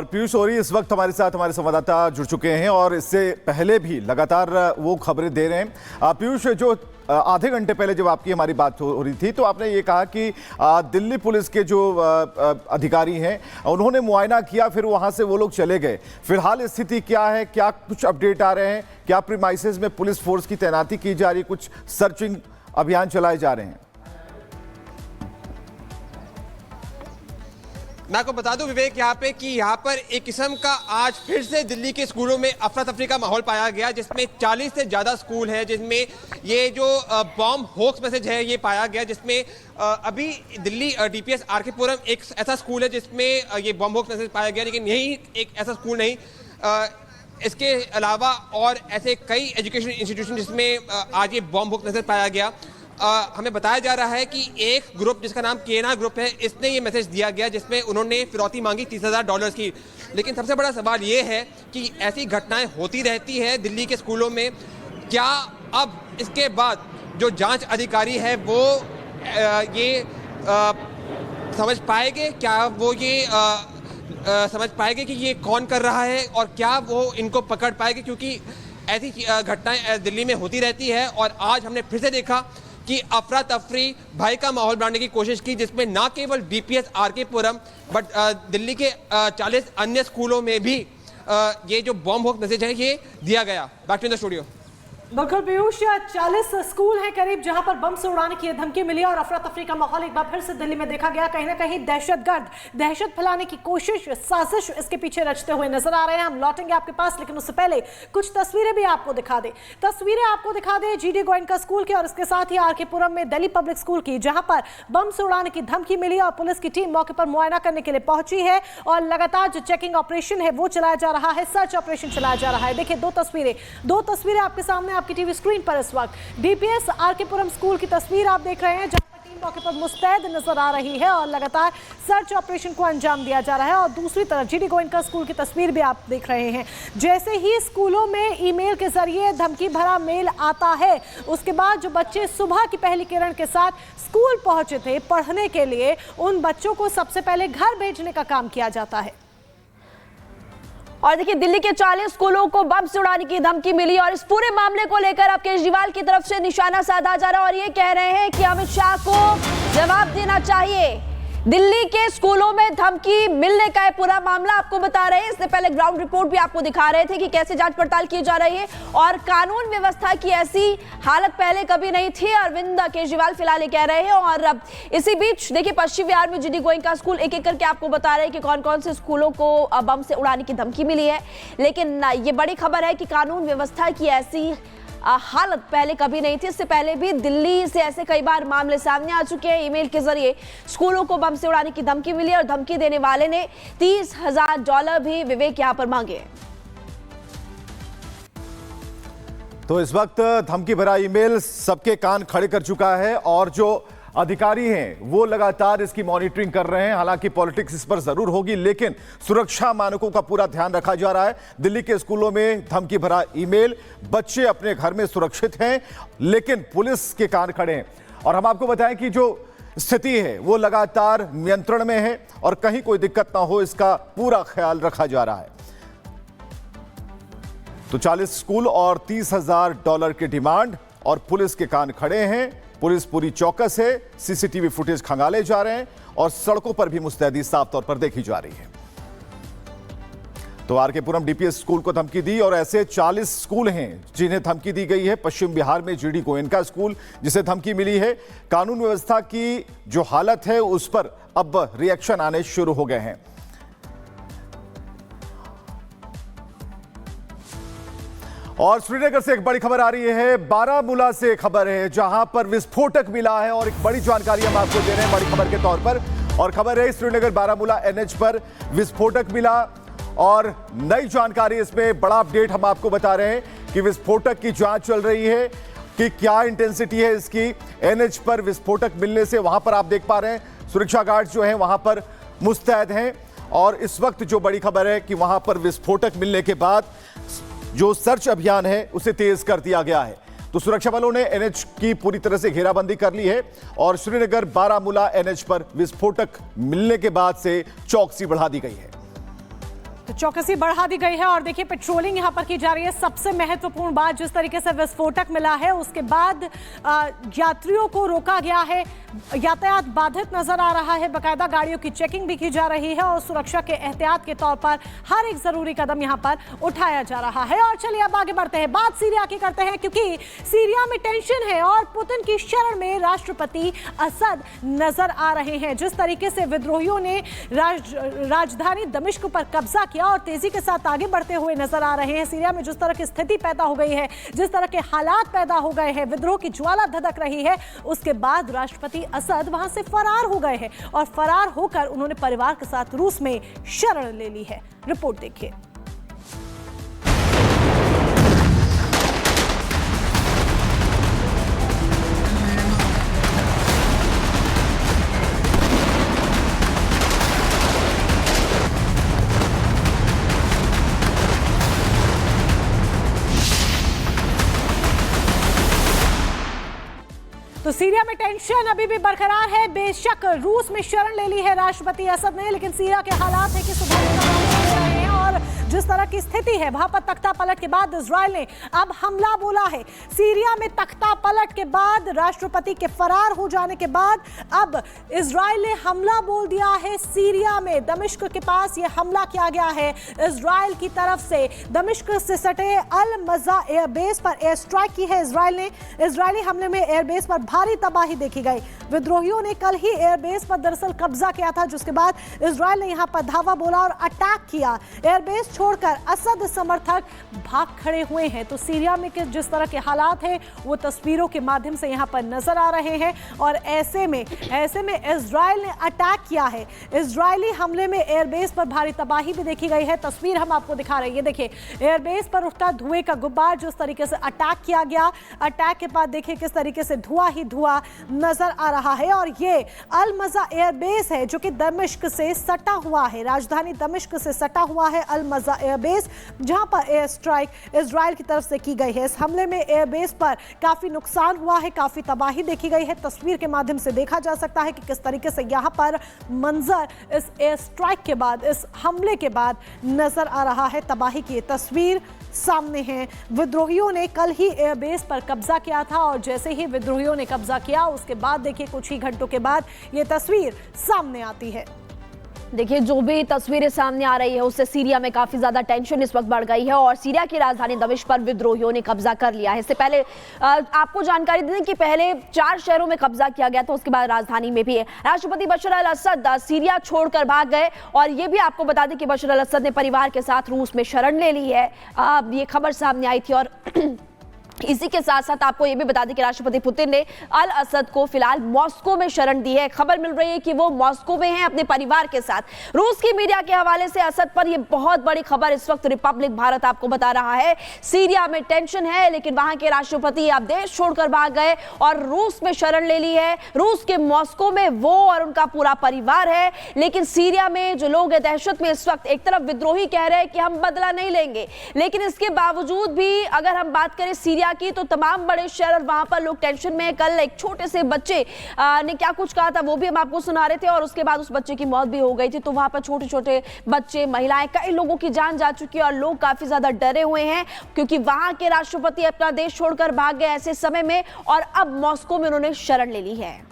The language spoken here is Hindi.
और पीयूष ओरी इस वक्त हमारे साथ हमारे संवाददाता जुड़ चुके हैं और इससे पहले भी लगातार वो खबरें दे रहे हैं। पीयूष, जो आधे घंटे पहले जब आपकी हमारी बात हो रही थी तो आपने ये कहा कि दिल्ली पुलिस के जो अधिकारी हैं उन्होंने मुआयना किया, फिर वहां से वो लोग चले गए। फिलहाल स्थिति क्या है, क्या कुछ अपडेट आ रहे हैं? क्या प्रीमाइसेस में पुलिस फोर्स की तैनाती की जा रही, कुछ सर्चिंग अभियान चलाए जा रहे हैं? मैं आपको बता दूं विवेक यहाँ पे कि यहाँ पर एक किस्म का आज फिर से दिल्ली के स्कूलों में अफरा तफरी का माहौल पाया गया, जिसमें 40 से ज़्यादा स्कूल हैं जिसमें ये जो बॉम्ब होक्स मैसेज है ये पाया गया, जिसमें अभी दिल्ली डीपीएस आरके पुरम एक ऐसा स्कूल है जिसमें ये बॉम्ब होक्स मैसेज पाया गया, लेकिन यही एक ऐसा स्कूल नहीं, इसके अलावा और ऐसे कई एजुकेशन इंस्टीट्यूशन जिसमें आज ये बॉम्ब होक्स मैसेज पाया गया। हमें बताया जा रहा है कि एक ग्रुप जिसका नाम केना ग्रुप है, इसने ये मैसेज दिया गया जिसमें उन्होंने फिरौती मांगी $30,000 की। लेकिन सबसे बड़ा सवाल ये है कि ऐसी घटनाएं होती रहती है दिल्ली के स्कूलों में, क्या अब इसके बाद जो जांच अधिकारी है वो ये समझ पाएंगे, क्या वो ये समझ पाएंगे कि ये कौन कर रहा है और क्या वो इनको पकड़ पाएंगे, क्योंकि ऐसी घटनाएं दिल्ली में होती रहती है। और आज हमने फिर से देखा कि अफरा तफरी भय का माहौल बनाने की कोशिश की, जिसमें ना केवल डीपीएस आरके पुरम बट दिल्ली के 40 अन्य स्कूलों में भी ये जो बॉम्ब होक्स मैसेज है ये दिया गया। Back to the studio. बिल्कुल पीयूष, 40 स्कूल हैं करीब जहां पर बम से उड़ाने की धमकी मिली और अफरा तफरी का माहौल एक बार फिर से दिल्ली में देखा गया। कहीं ना कहीं दहशतगर्द दहशत फैलाने की कोशिश, साजिश इसके पीछे रचते हुए नजर आ रहे हैं। हम लौटेंगे आपके पास, लेकिन उससे पहले कुछ तस्वीरें भी आपको दिखा दे जीडी गोयनका स्कूल की और इसके साथ ही आरके पुरम में दिल्ली पब्लिक स्कूल की, जहां पर बम से उड़ाने की धमकी मिली और पुलिस की टीम मौके पर मुआयना करने के लिए पहुंची है और लगातार जो चेकिंग ऑपरेशन है वो चलाया जा रहा है, सर्च ऑपरेशन चलाया जा रहा है। देखिए दो तस्वीरें आपके सामने आपकी टीवी स्क्रीन पर इस वक्त डीपीएस आरके पुरम स्कूल की तस्वीर आप देख रहे हैं, जहां पर टीम मौके पर मुस्तैद नजर आ रही है और लगातार सर्च ऑपरेशन को अंजाम दिया जा रहा है। और दूसरी तरफ जीडी गोयनका स्कूल की तस्वीर भी आप देख रहे हैं। जैसे ही स्कूलों में ईमेल के जरिए धमकी भरा मेल आता है, उसके बाद जो बच्चे सुबह की पहली किरण के साथ स्कूल पहुंचे थे पढ़ने के लिए, उन बच्चों को सबसे पहले घर भेजने का काम किया जाता है। और देखिए दिल्ली के 40 स्कूलों को बम से उड़ाने की धमकी मिली और इस पूरे मामले को लेकर अब केजरीवाल की तरफ से निशाना साधा जा रहा है और ये कह रहे हैं कि अमित शाह को जवाब देना चाहिए। दिल्ली के स्कूलों में धमकी मिलने का है पूरा मामला, आपको बता रहे हैं। इससे पहले ग्राउंड रिपोर्ट भी आपको दिखा रहे थे कि कैसे जांच पड़ताल की जा रही है और कानून व्यवस्था की ऐसी हालत पहले कभी नहीं थी, अरविंद केजरीवाल फिलहाल ये कह रहे हैं। और अब इसी बीच देखिए पश्चिम बिहार में जीडी गोयनका स्कूल एक एक करके आपको बता रहे हैं कि कौन कौन से स्कूलों को बम से उड़ाने की धमकी मिली है। लेकिन ये बड़ी खबर है कि कानून व्यवस्था की ऐसी हालत पहले कभी नहीं थी। इससे पहले भी दिल्ली से ऐसे कई बार मामले सामने आ चुके हैं। ईमेल के जरिए स्कूलों को बम से उड़ाने की धमकी मिली और धमकी देने वाले ने $30,000 भी विवेक यहां पर मांगे। तो इस वक्त धमकी भरा ईमेल सबके कान खड़े कर चुका है और जो अधिकारी हैं वो लगातार इसकी मॉनिटरिंग कर रहे हैं। हालांकि पॉलिटिक्स इस पर जरूर होगी, लेकिन सुरक्षा मानकों का पूरा ध्यान रखा जा रहा है। दिल्ली के स्कूलों में धमकी भरा ईमेल, बच्चे अपने घर में सुरक्षित हैं, लेकिन पुलिस के कान खड़े हैं। और हम आपको बताएं कि जो स्थिति है वो लगातार नियंत्रण में है और कहीं कोई दिक्कत ना हो इसका पूरा ख्याल रखा जा रहा है। तो 40 स्कूल और $30,000 की डिमांड और पुलिस के कान खड़े हैं। पुलिस पूरी चौकस है, सीसीटीवी फुटेज खंगाले जा रहे हैं और सड़कों पर भी मुस्तैदी साफ तौर पर देखी जा रही है। तो आरके पुरम डीपीएस स्कूल को धमकी दी और ऐसे 40 स्कूल हैं जिन्हें धमकी दी गई है। पश्चिम बिहार में जीडी गोयनका स्कूल जिसे धमकी मिली है। कानून व्यवस्था की जो हालत है उस पर अब रिएक्शन आने शुरू हो गए हैं। और श्रीनगर से एक बड़ी खबर आ रही है, बारामूला से खबर है जहां पर विस्फोटक मिला है और एक बड़ी जानकारी हम आपको दे रहे हैं बड़ी खबर के तौर पर। और खबर है श्रीनगर बारामूला एनएच पर विस्फोटक मिला और नई जानकारी, इसमें बड़ा अपडेट हम आपको बता रहे हैं कि विस्फोटक की जांच चल रही है कि क्या इंटेंसिटी है इसकी। एनएच पर विस्फोटक मिलने से वहां पर आप देख पा रहे हैं सुरक्षा गार्ड जो हैं वहां पर मुस्तैद हैं और इस वक्त जो बड़ी खबर है कि वहां पर विस्फोटक मिलने के बाद जो सर्च अभियान है उसे तेज कर दिया गया है। तो सुरक्षा बलों ने एनएच की पूरी तरह से घेराबंदी कर ली है और श्रीनगर बारामूला एनएच पर विस्फोटक मिलने के बाद से चौकसी बढ़ा दी गई है। तो चौकसी बढ़ा दी गई है और देखिए पेट्रोलिंग यहां पर की जा रही है। सबसे महत्वपूर्ण बात, जिस तरीके से विस्फोटक मिला है उसके बाद यात्रियों को रोका गया है, यातायात बाधित नजर आ रहा है, बकायदा गाड़ियों की चेकिंग भी की जा रही है और सुरक्षा के एहतियात के तौर पर हर एक जरूरी कदम यहां पर उठाया जा रहा है। और चलिए अब आगे बढ़ते हैं, बात सीरिया की करते हैं, क्योंकि सीरिया में टेंशन है और पुतिन की शरण में राष्ट्रपति असद नजर आ रहे हैं। जिस तरीके से विद्रोहियों ने राजधानी दमिश्क पर कब्जा किया और तेजी के साथ आगे बढ़ते हुए नजर आ रहे हैं, सीरिया में जिस तरह की स्थिति पैदा हो गई है, जिस तरह के हालात पैदा हो गए हैं, विद्रोह की ज्वाला धधक रही है, उसके बाद राष्ट्रपति असद वहां से फरार हो गए हैं और फरार होकर उन्होंने परिवार के साथ रूस में शरण ले ली है। रिपोर्ट देखिए। तो सीरिया में टेंशन अभी भी बरकरार है। बेशक रूस में शरण ले ली है राष्ट्रपति असद ने, लेकिन सीरिया के हालात है कि सुधारने का काम कर रहे हैं और जिस तरह की स्थिति है वहां पर तख्ता पलट के बाद इजराइल ने अब हमला बोला है। सीरिया में तख्ता पलट के बाद, राष्ट्रपति के फरार हो जाने के बाद अब इजराइल ने हमला बोल दिया है। सीरिया में दमिश्क के पास यह हमला किया गया है इजराइल की तरफ से। दमिश्क से सटे अल मज़ा एयरबेस पर एयर स्ट्राइक की है इजराइल ने। इजरायली हमले में एयरबेस पर भारी तबाही देखी गई। विद्रोहियों ने कल ही एयरबेस पर दरअसल कब्जा किया था, जिसके बाद इजराइल ने यहां पर धावा बोला और अटैक किया। एयरबेस छोड़कर असद समर्थक भाग खड़े हुए हैं। तो सीरिया में जिस तरह के हालात हैं वो तस्वीरों के माध्यम से यहां पर नजर आ रहे हैं और ऐसे में इजराइल ने अटैक किया है। इजरायली हमले में एयरबेस पर भारी तबाही भी देखी गई है। तस्वीर हम आपको दिखा रहे हैं, ये देखिए एयरबेस पर उठता धुएं का गुब्बार, जिस तरीके से अटैक किया गया। अटैक के बाद देखिए किस तरीके से धुआं ही धुआं नजर आ रहा है। और ये अल मज़ा एयरबेस है जो कि दमिश्क से सटा हुआ है, राजधानी दमिश्क से सटा हुआ है अल मज़ा एयरबेस, जहां पर एयर स्ट्राइक इजराइल की तरफ से की गई है। इस हमले में एयरबेस पर काफी नुकसान हुआ है, काफी तबाही देखी गई है। तस्वीर के माध्यम से देखा जा सकता है कि किस तरीके से यहां पर मंजर इस एयर स्ट्राइक के बाद, इस हमले के बाद नजर आ रहा है। तबाही की तस्वीर सामने है। विद्रोहियों ने कल ही एयरबेस पर कब्जा किया था और जैसे ही विद्रोहियों ने कब्जा किया उसके बाद देखिए कुछ ही घंटों के बाद ये तस्वीर सामने आती है। देखिए जो भी तस्वीरें सामने आ रही है उससे सीरिया में काफी ज्यादा टेंशन इस वक्त बढ़ गई है और सीरिया की राजधानी दमिश्क पर विद्रोहियों ने कब्जा कर लिया है। इससे पहले आपको जानकारी दें कि पहले 4 शहरों में कब्जा किया गया था, उसके बाद राजधानी में भी है। राष्ट्रपति बशर अल असद सीरिया छोड़कर भाग गए और ये भी आपको बता दें कि बशर अल असद ने परिवार के साथ रूस में शरण ले ली है। ये खबर सामने आई थी और इसी के साथ साथ आपको यह भी बता दें कि राष्ट्रपति पुतिन ने अल असद को फिलहाल मॉस्को में शरण दी है। खबर मिल रही है कि वो मॉस्को में हैं अपने परिवार के साथ। रूस की मीडिया के हवाले से असद पर यह बहुत बड़ी खबर इस वक्त रिपब्लिक भारत आपको बता रहा है। सीरिया में टेंशन है लेकिन वहां के राष्ट्रपति अब देश छोड़कर भाग गए और रूस में शरण ले ली है। रूस के मॉस्को में वो और उनका पूरा परिवार है। लेकिन सीरिया में जो लोग हैं दहशत में इस वक्त, एक तरफ विद्रोही कह रहे हैं कि हम बदला नहीं लेंगे, लेकिन इसके बावजूद भी अगर हम बात करें सीरिया की तो तमाम बड़े शहर और वहां पर लोग टेंशन में। कल एक छोटे से बच्चे ने क्या कुछ कहा था वो भी हम आपको सुना रहे थे और उसके बाद उस बच्चे की मौत भी हो गई थी। तो वहां पर छोटे छोटे बच्चे, महिलाएं, कई लोगों की जान जा चुकी है और लोग काफी ज्यादा डरे हुए हैं क्योंकि वहां के राष्ट्रपति अपना देश छोड़कर भाग गए ऐसे समय में और अब मॉस्को में उन्होंने शरण ले ली है।